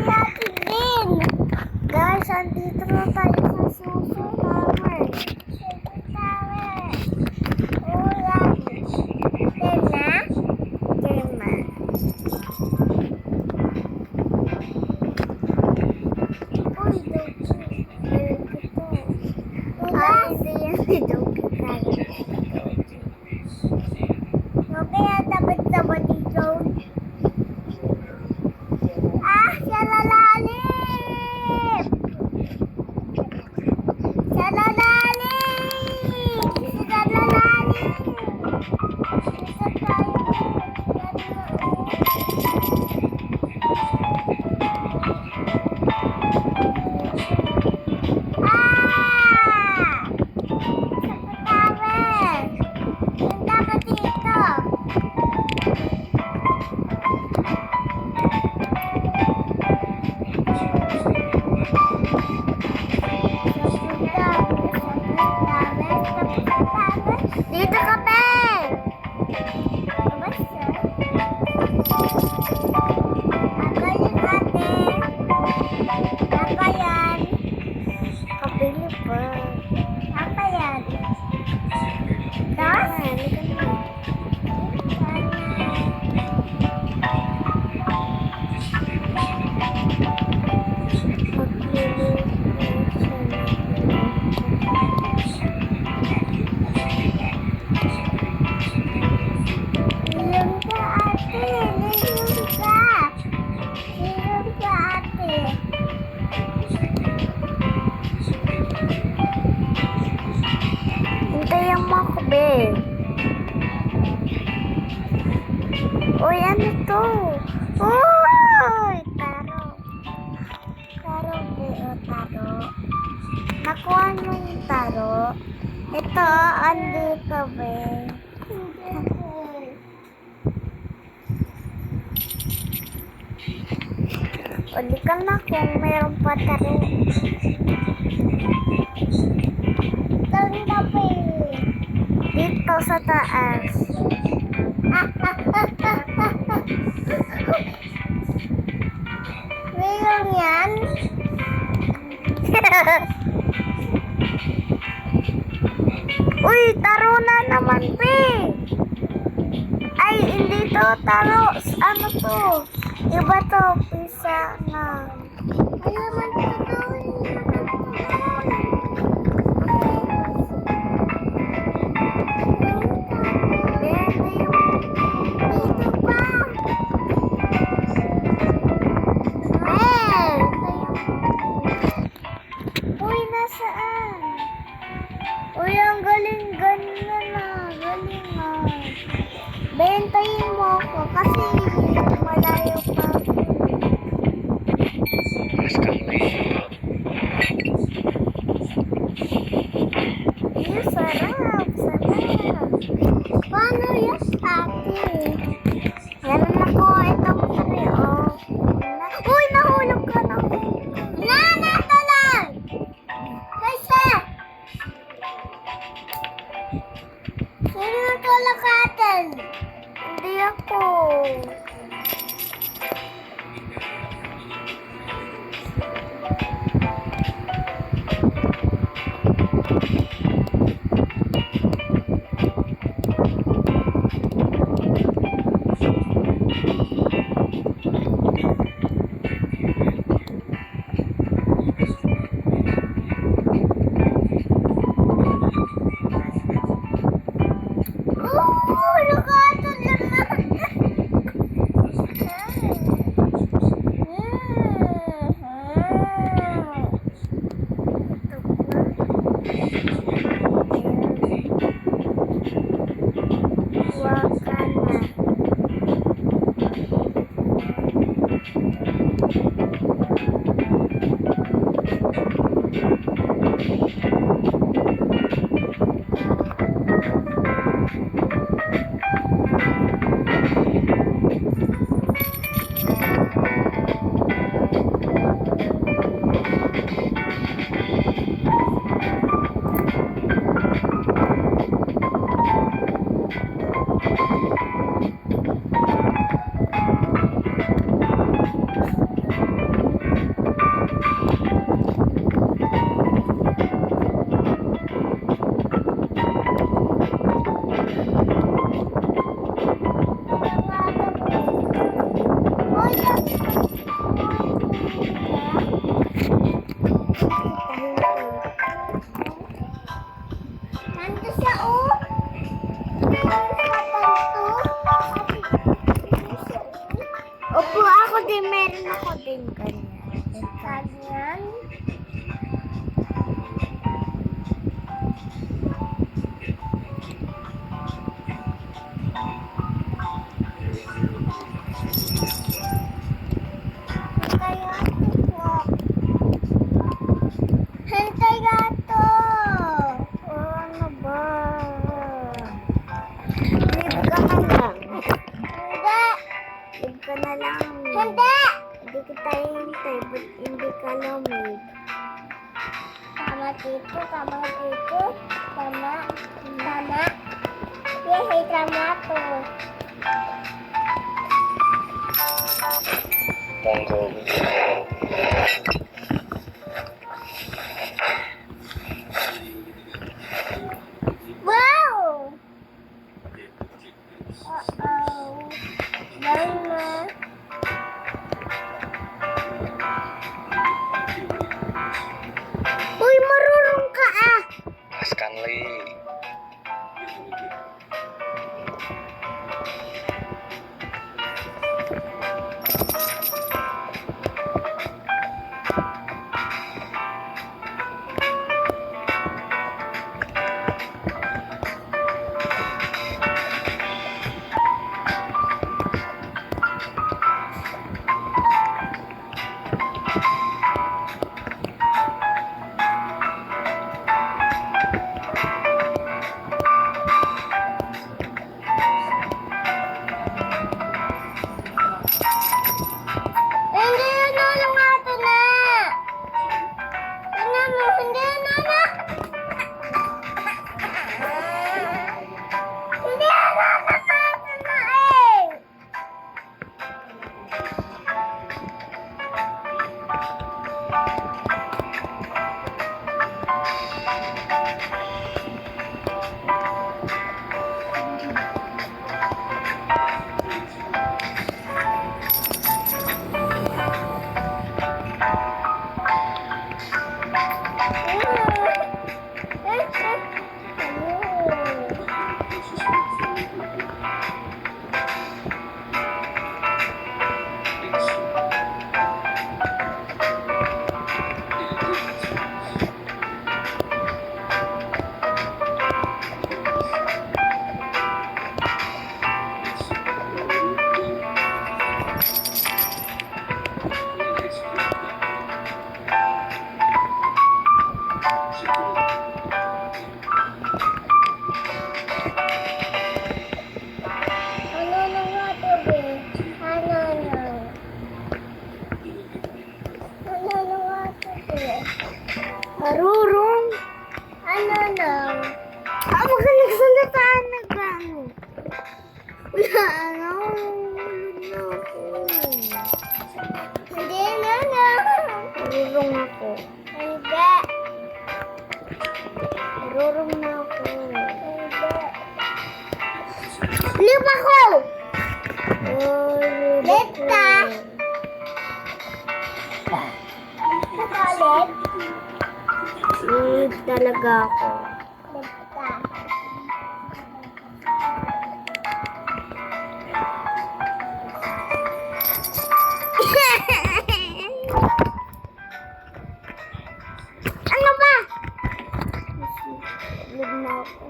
Ate Lynn. Guys, andito na tayo sa Suso Tower. Suso Tower. Ulan. Tema? Tema. Uy, Doki. Ay, hindi yan si Doki. Kaya dapat dito. Siya lalalim! Siya lalalim! Siya lalalim! Isa tayo. Sa patawin! Yung dapat dito. Dito ka, Ben! Labas siya. Ako yung ate. Ako yan. Kabili pa. Ako yan. Das? Hintayin mo ako, be. Uy, ano to? Uy! Taro. Taro, be. O, taro. Nakuha mo yung taro. Ito, andi ka, be. O, di ka na kung mayroon pa taro. Dito sa taas. Mayroon yan? Uy, taro na naman, pe. Ay, hindi to taro. Ano to? Iba to, pisa na. Ay, naman to. Saan? Uy, ang galing na. Galing na. Bentayin mo ako kasi malayo pa. Sarap. Paano yung ate? Meron ako itong trio. Uy, nahulog ka na. Sino ito lakatan? Hindi ako. ako din ganyan. Ganyan? Kaya po. Hintay nga to. Ano ba? Live ka na lang. Hindi. Live ka na lang. Hindi. Hindi kita hintay. Ba't hindi ka lumig? Tama dito. Tama dito. Tama. Tama. Yehey, tama to. Monggo. Wow! Uh-oh. Mama. Uy, marunong ka ah! Stanley. Hindi na nga ito na! Tingnan mo, hindi na! Hindi na eh! Ano na nga ito, be? Ano na? Ano na nga ito, be? Marurong? Ano na? Baka nagsalita na gano. Wala, ano? Wala ako. Hindi na na. Marurong ako. Hindi. Marurong na ako. Hindi. Live ako! Live ka! Live? Live talaga ako. Live ka. Ano ba? Live na ako.